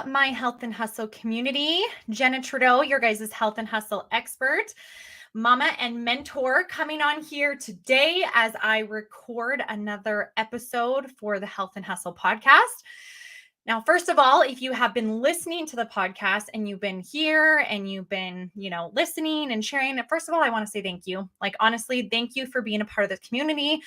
my Health and Hustle community. Jenna Trudeau, your guys' Health and Hustle expert, mama and mentor, coming on here today as I record another episode for the Health and Hustle podcast. Now, first of all, if you have been listening to the podcast and you've been here and you've been, listening and sharing it, first of all, I want to say thank you. Like, honestly, thank you for being a part of the community.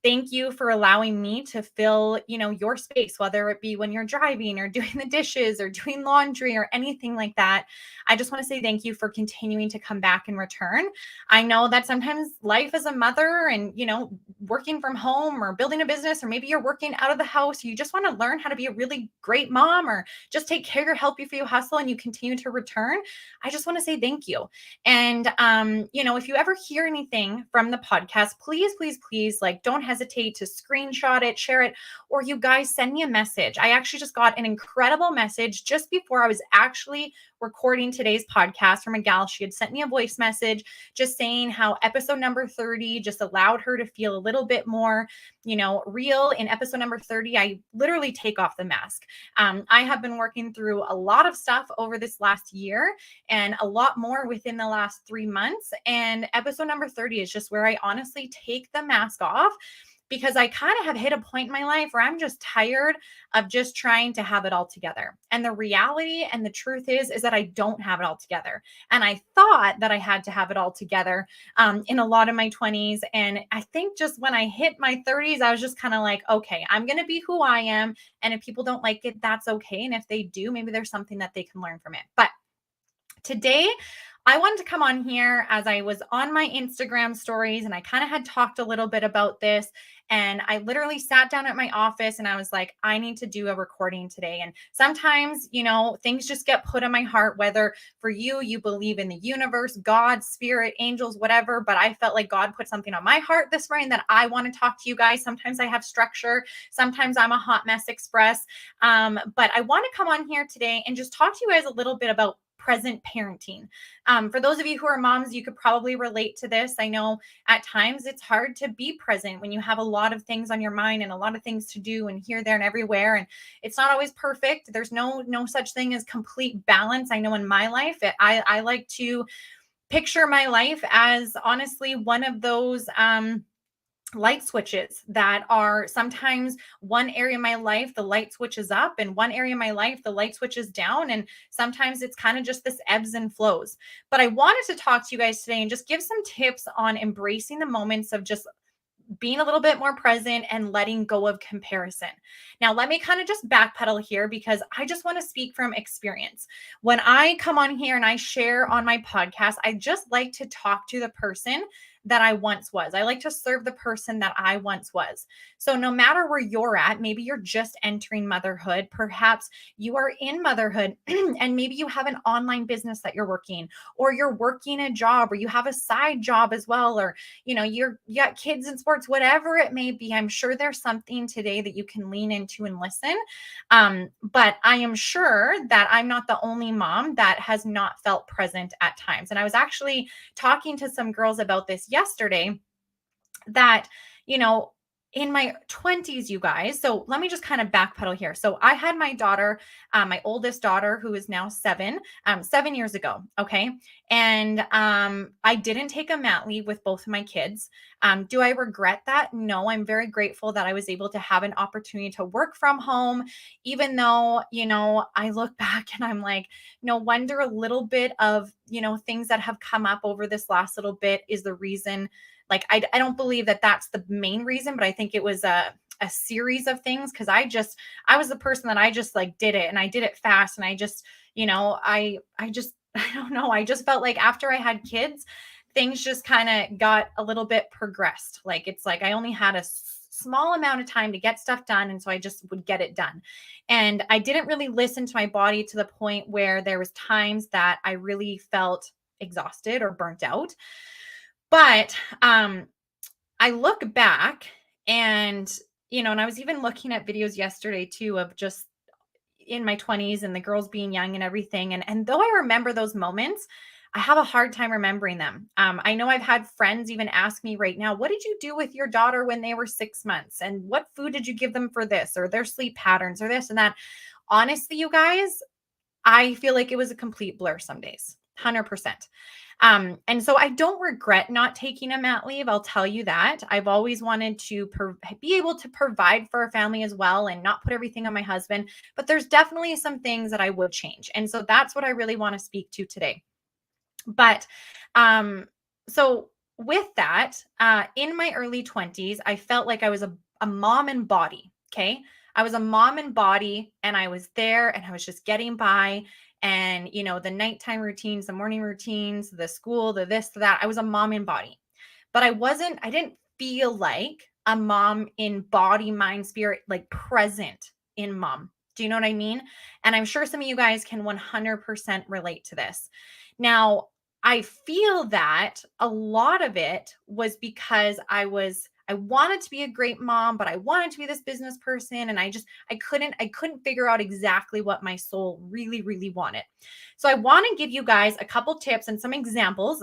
Thank you for allowing me to fill, your space, whether it be when you're driving or doing the dishes or doing laundry or anything like that. I just want to say thank you for continuing to come back and return. I know that sometimes life as a mother and, working from home or building a business, or maybe you're working out of the house, you just want to learn how to be a really great mom or just take care, help you for you hustle, and you continue to return. I just want to say thank you. And, if you ever hear anything from the podcast, please, like, don't hesitate to screenshot it, share it, or you guys send me a message. I actually just got an incredible message just before I was actually recording today's podcast from a gal. She had sent me a voice message just saying how episode number 30 just allowed her to feel a little bit more, real. In episode number 30, I literally take off the mask. I have been working through a lot of stuff over this last year and a lot more within the last 3 months. And episode number 30 is just where I honestly take the mask off, because I kind of have hit a point in my life where I'm just tired of just trying to have it all together. And the reality and the truth is that I don't have it all together. And I thought that I had to have it all together in a lot of my 20s. And I think just when I hit my 30s, I was just kind of like, okay, I'm going to be who I am. And if people don't like it, that's okay. And if they do, maybe there's something that they can learn from it. But today, I wanted to come on here as I was on my Instagram stories and I kind of had talked a little bit about this. And I literally sat down at my office and I was like, I need to do a recording today. And sometimes, things just get put in my heart, whether for you believe in the universe, God, spirit, angels, whatever. But I felt like God put something on my heart this morning that I want to talk to you guys. Sometimes I have structure. Sometimes I'm a hot mess express. But I want to come on here today and just talk to you guys a little bit about present parenting. For those of you who are moms, you could probably relate to this. I know at times it's hard to be present when you have a lot of things on your mind and a lot of things to do and here, there, and everywhere. And it's not always perfect. There's no such thing as complete balance. I know in my life, I like to picture my life as honestly one of those, light switches that are sometimes one area of my life, the light switches up, and one area of my life, the light switches down. And sometimes it's kind of just this ebbs and flows. But I wanted to talk to you guys today and just give some tips on embracing the moments of just being a little bit more present and letting go of comparison. Now, let me kind of just backpedal here because I just want to speak from experience. When I come on here and I share on my podcast, I just like to talk to the person that I once was. I like to serve the person that I once was. So no matter where you're at, maybe you're just entering motherhood, perhaps you are in motherhood and maybe you have an online business that you're working, or you're working a job, or you have a side job as well, or you got kids in sports, whatever it may be. I'm sure there's something today that you can lean into and listen. But I am sure that I'm not the only mom that has not felt present at times. And I was actually talking to some girls about this yesterday that, in my 20s, you guys. So let me just kind of backpedal here. So I had my daughter, my oldest daughter, who is now 7 years ago. Okay. And I didn't take a mat leave with both of my kids. Do I regret that? No, I'm very grateful that I was able to have an opportunity to work from home, even though, I look back and I'm like, no wonder a little bit of, things that have come up over this last little bit is the reason. Like, I don't believe that that's the main reason, but I think it was a series of things. Cause I was the person that I just like did it, and I did it fast. And I just, I don't know. I just felt like after I had kids, things just kind of got a little bit progressed. Like, it's like, I only had a small amount of time to get stuff done. And so I just would get it done. And I didn't really listen to my body to the point where there was times that I really felt exhausted or burnt out. But I look back and, and I was even looking at videos yesterday too of just in my 20s and the girls being young and everything. And though I remember those moments, I have a hard time remembering them. I know I've had friends even ask me right now, what did you do with your daughter when they were 6 months? And what food did you give them for this, or their sleep patterns or this and that? Honestly, you guys, I feel like it was a complete blur some days, 100%. And so I don't regret not taking a mat leave. I'll tell you that. I've always wanted to be able to provide for a family as well and not put everything on my husband. But there's definitely some things that I would change. And so that's what I really want to speak to today. But so with that, in my early 20s, I felt like I was a mom in body. Okay. I was a mom in body and I was there and I was just getting by. And, the nighttime routines, the morning routines, the school, the this, the that, I was a mom in body. But I didn't feel like a mom in body, mind, spirit, like present in mom. Do you know what I mean? And I'm sure some of you guys can 100% relate to this. Now, I feel that a lot of it was because I wanted to be a great mom, but I wanted to be this business person and I couldn't figure out exactly what my soul really really wanted. So I want to give you guys a couple tips and some examples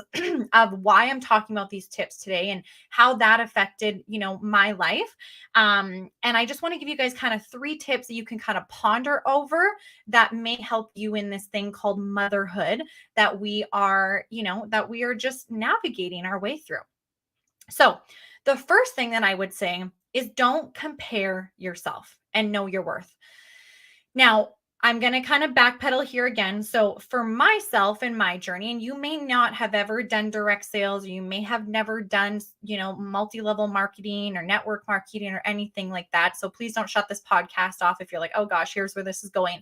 of why I'm talking about these tips today and how that affected, my life. And I just want to give you guys kind of 3 tips that you can kind of ponder over that may help you in this thing called motherhood that we are just navigating our way through. So, the first thing that I would say is don't compare yourself and know your worth. Now, I'm going to kind of backpedal here again. So, for myself and my journey, and you may not have ever done direct sales, or you may have never done, multi level marketing or network marketing or anything like that. So, please don't shut this podcast off if you're like, oh gosh, here's where this is going.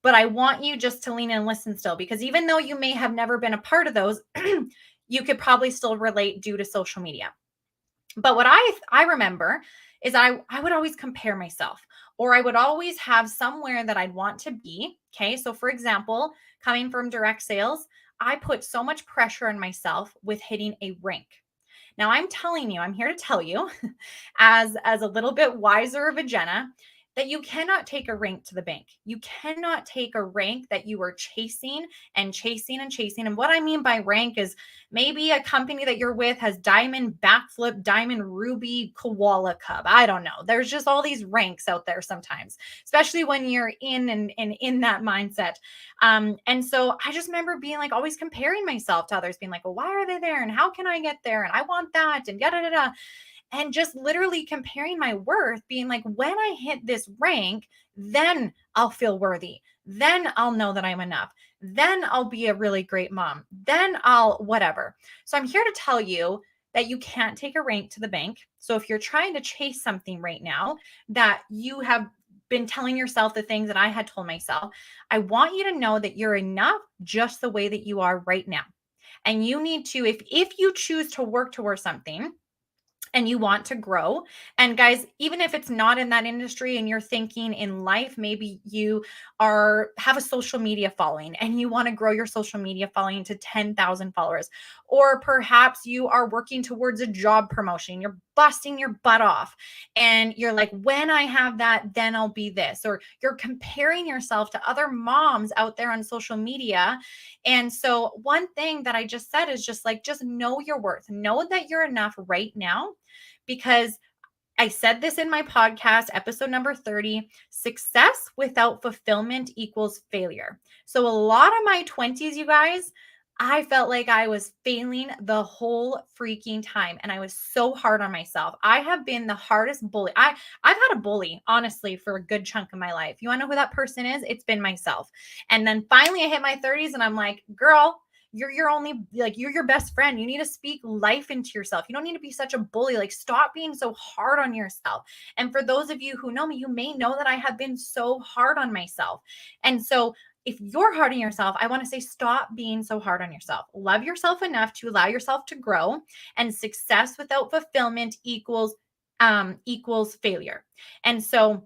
But I want you just to lean in and listen still, because even though you may have never been a part of those, you could probably still relate due to social media. But what I remember is I would always compare myself, or I would always have somewhere that I'd want to be. Okay. So for example, coming from direct sales, I put so much pressure on myself with hitting a rank. Now I'm here to tell you, as a little bit wiser of a Jenna, that you cannot take a rank to the bank. You cannot take a rank that you are chasing and chasing and chasing. And what I mean by rank is maybe a company that you're with has diamond backflip, diamond ruby koala cub. I don't know. There's just all these ranks out there sometimes, especially when you're in in that mindset. And so I just remember being like always comparing myself to others, being like, well, why are they there? And how can I get there? And I want that. And yada, yada, yada. And just literally comparing my worth, being like, when I hit this rank, then I'll feel worthy. Then I'll know that I'm enough. Then I'll be a really great mom. Then I'll whatever. So I'm here to tell you that you can't take a rank to the bank. So if you're trying to chase something right now that you have been telling yourself the things that I had told myself, I want you to know that you're enough just the way that you are right now. And you need to, if you choose to work towards something, and you want to grow. And guys, even if it's not in that industry and you're thinking in life, maybe you have a social media following and you want to grow your social media following to 10,000 followers, or perhaps you are working towards a job promotion, you're busting your butt off and you're like, when I have that, then I'll be this, or you're comparing yourself to other moms out there on social media. And so one thing that I just said is just know your worth, know that you're enough right now, because I said this in my podcast, episode number 30, success without fulfillment equals failure. So a lot of my 20s, you guys, I felt like I was failing the whole freaking time. And I was so hard on myself. I have been the hardest bully. I've had a bully, honestly, for a good chunk of my life. You want to know who that person is? It's been myself. And then finally I hit my 30s and I'm like, girl, you're your best friend. You need to speak life into yourself. You don't need to be such a bully. Like, stop being so hard on yourself. And for those of you who know me, you may know that I have been so hard on myself. And so if you're hard on yourself, I want to say stop being so hard on yourself. Love yourself enough to allow yourself to grow. And success without fulfillment equals failure. And so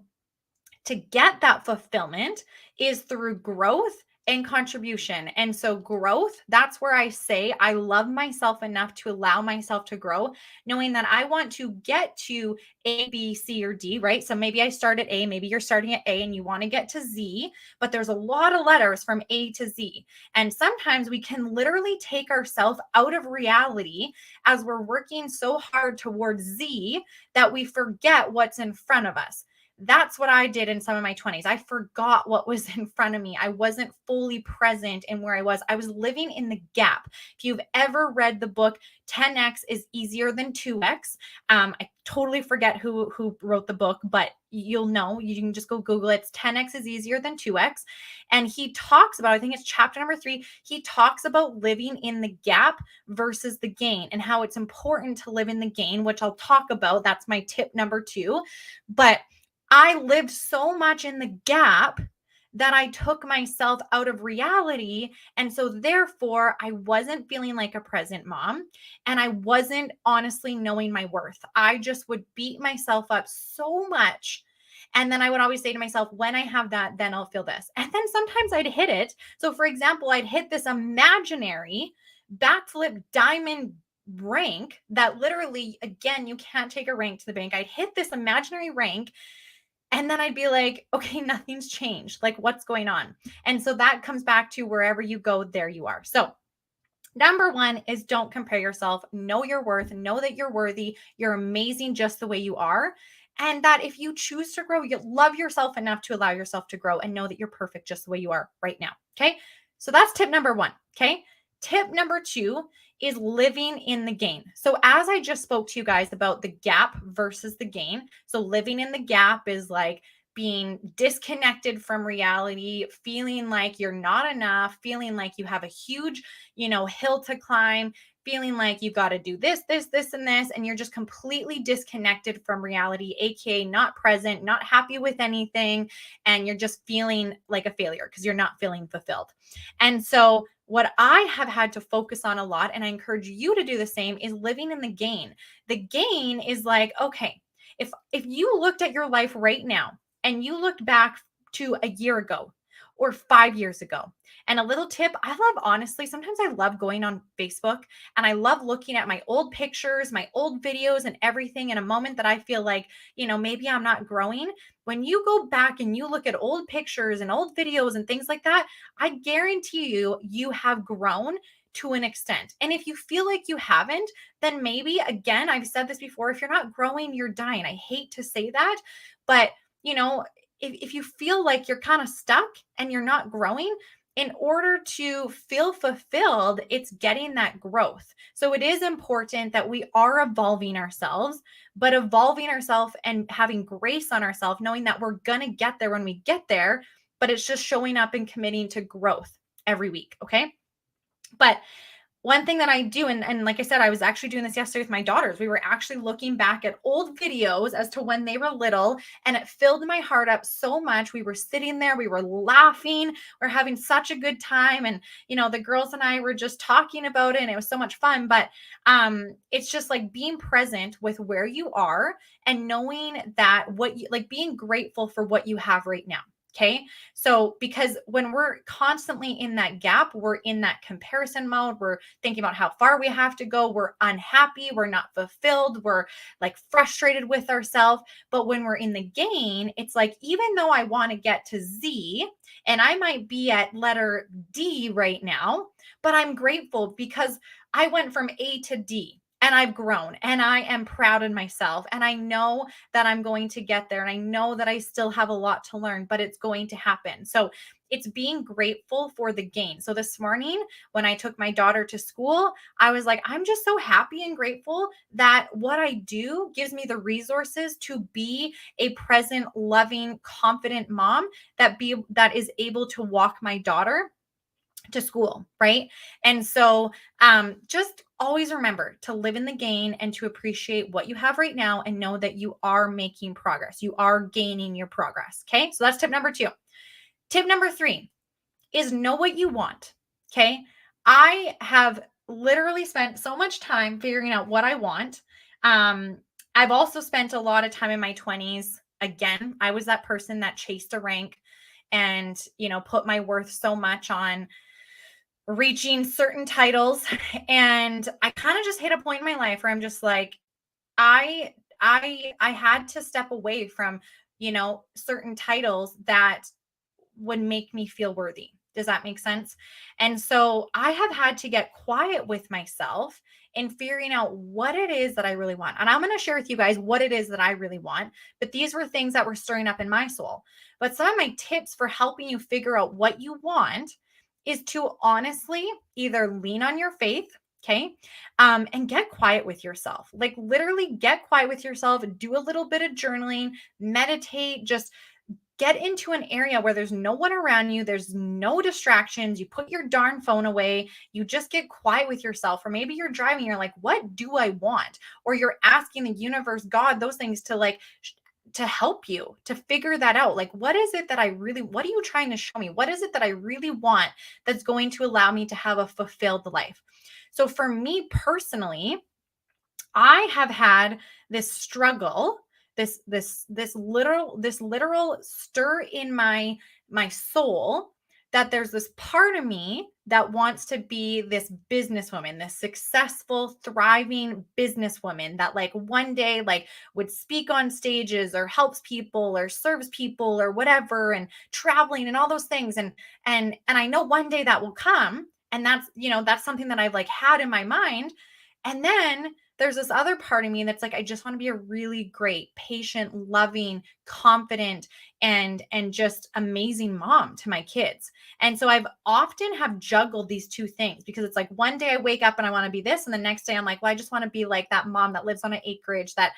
to get that fulfillment is through growth and contribution. And so growth, that's where I say I love myself enough to allow myself to grow, knowing that I want to get to A, B, C, or D, right? So maybe I start at A, maybe you're starting at A and you want to get to Z, but there's a lot of letters from A to Z. And sometimes we can literally take ourselves out of reality as we're working so hard towards Z that we forget what's in front of us. That's what I did in some of my 20s. I forgot what was in front of me. I wasn't fully present in where I was. I was living in the gap. If you've ever read the book 10x is easier than 2x, I totally forget who wrote the book, but you'll know. You can just go Google it. It's 10x is easier than 2x. And he talks about, I think it's chapter number 3, he talks about living in the gap versus the gain and how it's important to live in the gain, which I'll talk about. That's my tip number 2. But I lived so much in the gap that I took myself out of reality. And so, therefore, I wasn't feeling like a present mom and I wasn't honestly knowing my worth. I just would beat myself up so much. And then I would always say to myself, when I have that, then I'll feel this. And then sometimes I'd hit it. So, for example, I'd hit this imaginary backflip diamond rank that literally, again, you can't take a rank to the bank. I'd hit this imaginary rank and then I'd be like, okay, nothing's changed. Like, what's going on? And so that comes back to wherever you go, there you are. So, number 1 is don't compare yourself. Know your worth. Know that you're worthy. You're amazing just the way you are. And that if you choose to grow, you love yourself enough to allow yourself to grow and know that you're perfect just the way you are right now. Okay. So that's tip number 1. Okay. Tip number 2 is living in the gain. So, as I just spoke to you guys about the gap versus the gain, so living in the gap is like being disconnected from reality, feeling like you're not enough, feeling like you have a huge, hill to climb, feeling like you got to do this, and this, and you're just completely disconnected from reality, aka not present, not happy with anything, and you're just feeling like a failure because you're not feeling fulfilled. And so, what I have had to focus on a lot, and I encourage you to do the same, is living in the gain. The gain is like, okay, if you looked at your life right now and you looked back to a year ago or 5 years ago, and a little tip, I love, honestly, sometimes I love going on Facebook and I love looking at my old pictures, my old videos and everything in a moment that I feel like, maybe I'm not growing. When you go back and you look at old pictures and old videos and things like that, I guarantee you have grown to an extent. And if you feel like you haven't, then maybe, again, I've said this before, if you're not growing, you're dying. I hate to say that, but if you feel like you're kind of stuck and you're not growing, in order to feel fulfilled, it's getting that growth. So it is important that we are evolving ourselves, but evolving ourselves and having grace on ourselves, knowing that we're going to get there when we get there, but it's just showing up and committing to growth every week. Okay. But one thing that I do, and like I said, I was actually doing this yesterday with my daughters. We were actually looking back at old videos as to when they were little, and it filled my heart up so much. We were sitting there, we were laughing, we're having such a good time. And, the girls and I were just talking about it, and it was so much fun. But it's just like being present with where you are and knowing that being grateful for what you have right now. Okay. So, because when we're constantly in that gap, we're in that comparison mode. We're thinking about how far we have to go. We're unhappy. We're not fulfilled. We're like frustrated with ourselves. But when we're in the gain, it's like, even though I want to get to Z and I might be at letter D right now, but I'm grateful because I went from A to D. And I've grown and I am proud in myself. And I know that I'm going to get there. And I know that I still have a lot to learn, but it's going to happen. So it's being grateful for the gain. So this morning, when I took my daughter to school, I was like, I'm just so happy and grateful that what I do gives me the resources to be a present, loving, confident mom that is able to walk my daughter to school, right? And so just always remember to live in the gain and to appreciate what you have right now and know that you are making progress. You are gaining your progress. Okay. So that's tip number 2. Tip number 3 is know what you want. Okay. I have literally spent so much time figuring out what I want. I've also spent a lot of time in my 20s. Again, I was that person that chased a rank and, put my worth so much on reaching certain titles. And I kind of just hit a point in my life where I'm just like, I had to step away from, certain titles that would make me feel worthy. Does that make sense? And so I have had to get quiet with myself in figuring out what it is that I really want. And I'm going to share with you guys what it is that I really want. But these were things that were stirring up in my soul. But some of my tips for helping you figure out what you want is to honestly either lean on your faith, okay, and get quiet with yourself. Like literally get quiet with yourself, do a little bit of journaling, meditate, just get into an area where there's no one around you, there's no distractions. You put your darn phone away, you just get quiet with yourself. Or maybe you're driving, you're like, what do I want? Or you're asking the universe, God, those things to like, to help you to figure that out. Like, what is it that I really, what are you trying to show me? What is it that I really want that's going to allow me to have a fulfilled life? So for me personally, I have had this struggle, this literal stir in my soul that there's this part of me that wants to be this businesswoman, this successful, thriving businesswoman that like one day like would speak on stages or helps people or serves people or whatever and traveling and all those things. And I know one day that will come. And that's, that's something that I've like had in my mind. And then there's this other part of me that's like, I just want to be a really great, patient, loving, confident, and just amazing mom to my kids. And so I've often have juggled these two things because it's like one day I wake up and I want to be this, and the next day I'm like, well, I just want to be like that mom that lives on an acreage that,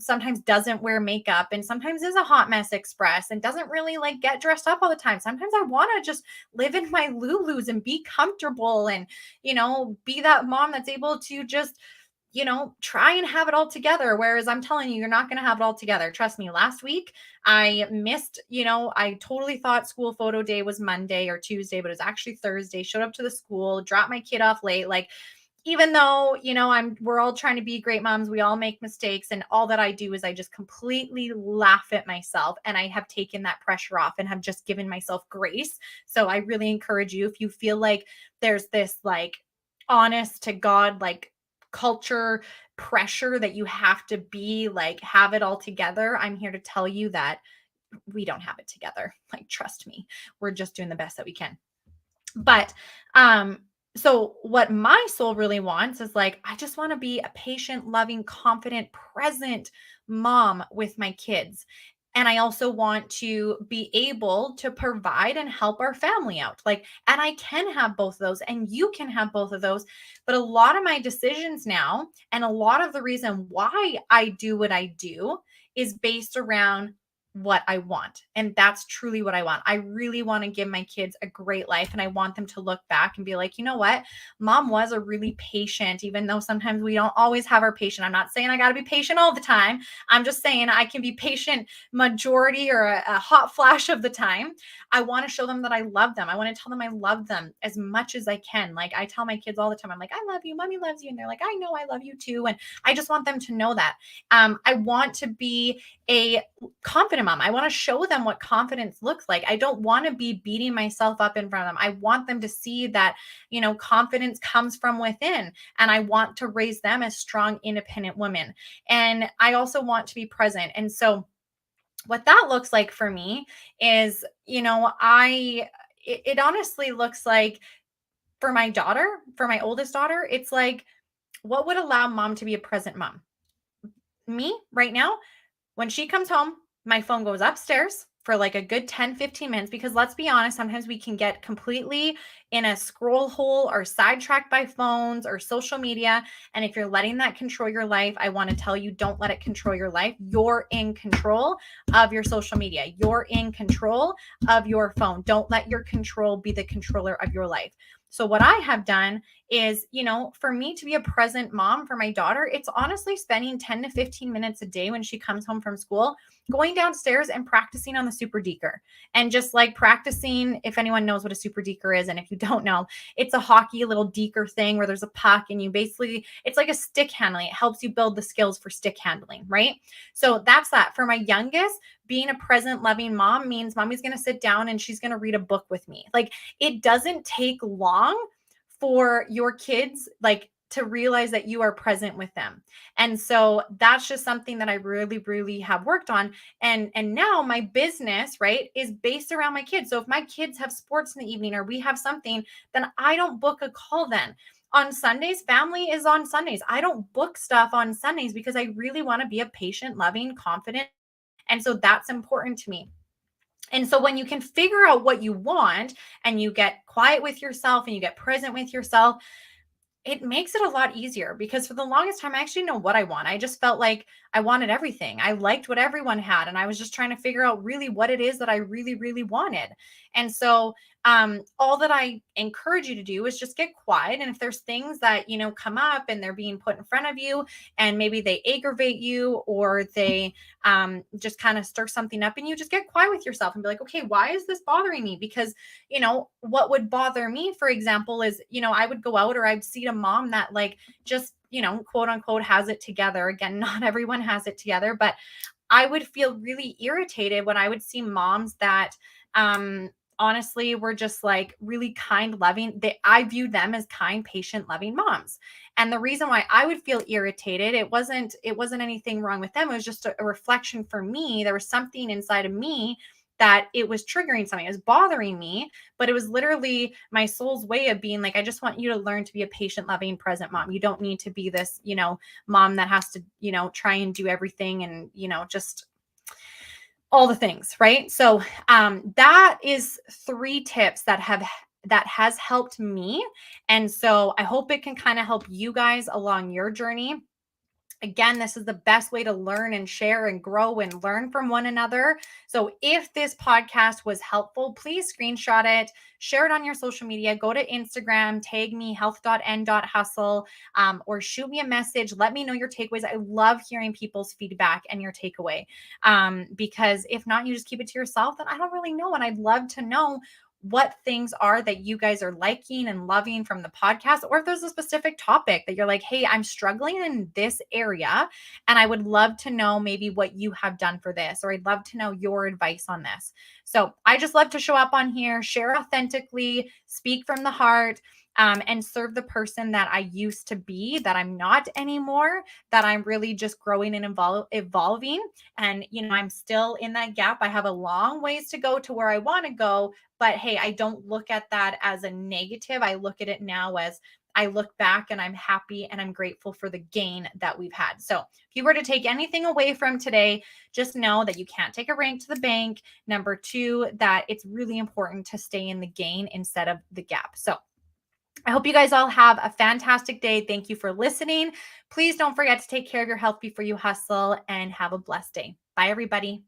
sometimes doesn't wear makeup and sometimes is a hot mess express and doesn't really like get dressed up all the time. Sometimes I want to just live in my Lulus and be comfortable and, be that mom that's able to just try and have it all together. Whereas I'm telling you, you're not going to have it all together. Trust me, last week I missed, I totally thought school photo day was Monday or Tuesday, but it was actually Thursday. Showed up to the school, dropped my kid off late. Like, even though, we're all trying to be great moms, we all make mistakes. And all that I do is I just completely laugh at myself. And I have taken that pressure off and have just given myself grace. So I really encourage you, if you feel like there's this like honest to God, like culture pressure that you have to be like have it all together, I'm here to tell you that we don't have it together. Like, trust me, we're just doing the best that we can. But so what my soul really wants is like, I just want to be a patient, loving, confident, present mom with my kids. And I also want to be able to provide and help our family out. Like, and I can have both of those, and you can have both of those. But a lot of my decisions now, and a lot of the reason why I do what I do, is based around what I want. And that's truly what I want. I really want to give my kids a great life. And I want them to look back and be like, you know what? Mom was a really patient, even though sometimes we don't always have our patient. I'm not saying I got to be patient all the time. I'm just saying I can be patient majority or a hot flash of the time. I want to show them that I love them. I want to tell them I love them as much as I can. Like, I tell my kids all the time, I'm like, I love you. Mommy loves you. And they're like, I know I love you too. And I just want them to know that. I want to be a confident mom. I want to show them what confidence looks like. I don't want to be beating myself up in front of them. I want them to see that, confidence comes from within, and I want to raise them as strong, independent women. And I also want to be present. And so what that looks like for me is, it honestly looks like for my daughter, for my oldest daughter, it's like, what would allow mom to be a present mom? Me right now, when she comes home, my phone goes upstairs for like a good 10-15 minutes, because let's be honest, sometimes we can get completely in a scroll hole or sidetracked by phones or social media. And if you're letting that control your life, I want to tell you, don't let it control your life. You're in control of your social media. You're in control of your phone. Don't let your control be the controller of your life. So what I have done is, for me to be a present mom for my daughter, it's honestly spending 10 to 15 minutes a day when she comes home from school, going downstairs and practicing on the super deker, and just like practicing, if anyone knows what a super deker is. And if you don't know, it's a hockey little deker thing where there's a puck and you basically, it's like a stick handling. It helps you build the skills for stick handling, right? So that's that. For my youngest, being a present, loving mom means mommy's going to sit down and she's going to read a book with me. Like, it doesn't take long for your kids, like, to realize that you are present with them. And so that's just something that I really, really have worked on. And now my business, right, is based around my kids. So if my kids have sports in the evening or we have something, then I don't book a call then. On Sundays, family is on Sundays. I don't book stuff on Sundays because I really want to be a patient, loving, confident. And so that's important to me. And so when you can figure out what you want and you get quiet with yourself and you get present with yourself, it makes it a lot easier because for the longest time, I actually know what I want. I just felt like I wanted everything. I liked what everyone had. And I was just trying to figure out really what it is that I really, really wanted. And so, all that I encourage you to do is just get quiet. And if there's things that, come up and they're being put in front of you and maybe they aggravate you or they just kind of stir something up and you just get quiet with yourself and be like, okay, why is this bothering me? Because what would bother me, for example, is, I would go out or I'd see a mom that like just, quote unquote, has it together. Again, not everyone has it together, but I would feel really irritated when I would see moms that, honestly were just like really kind, loving. I viewed them as kind, patient, loving moms. And the reason why I would feel irritated, it wasn't anything wrong with them. It was just a reflection for me. There was something inside of me that it was triggering something. It was bothering me, but it was literally my soul's way of being like, I just want you to learn to be a patient, loving, present mom. You don't need to be this, mom that has to, try and do everything and, just all the things, right? So that is 3 tips that has helped me. And so I hope it can kind of help you guys along your journey. Again, this is the best way to learn and share and grow and learn from one another. So if this podcast was helpful, please screenshot it, share it on your social media, go to Instagram, tag me health.n.hustle, or shoot me a message. Let me know your takeaways. I love hearing people's feedback and your takeaway, because if not, you just keep it to yourself, then I don't really know. And I'd love to know what things are that you guys are liking and loving from the podcast, or if there's a specific topic that you're like, hey, I'm struggling in this area, and I would love to know maybe what you have done for this, or I'd love to know your advice on this. So I just love to show up on here, share authentically, speak from the heart, and serve the person that I used to be, that I'm not anymore, that I'm really just growing and evolving. And, I'm still in that gap. I have a long ways to go to where I want to go. But hey, I don't look at that as a negative. I look at it now as I look back and I'm happy and I'm grateful for the gain that we've had. So if you were to take anything away from today, just know that you can't take a rank to the bank. Number 2, that it's really important to stay in the gain instead of the gap. So I hope you guys all have a fantastic day. Thank you for listening. Please don't forget to take care of your health before you hustle, and have a blessed day. Bye, everybody.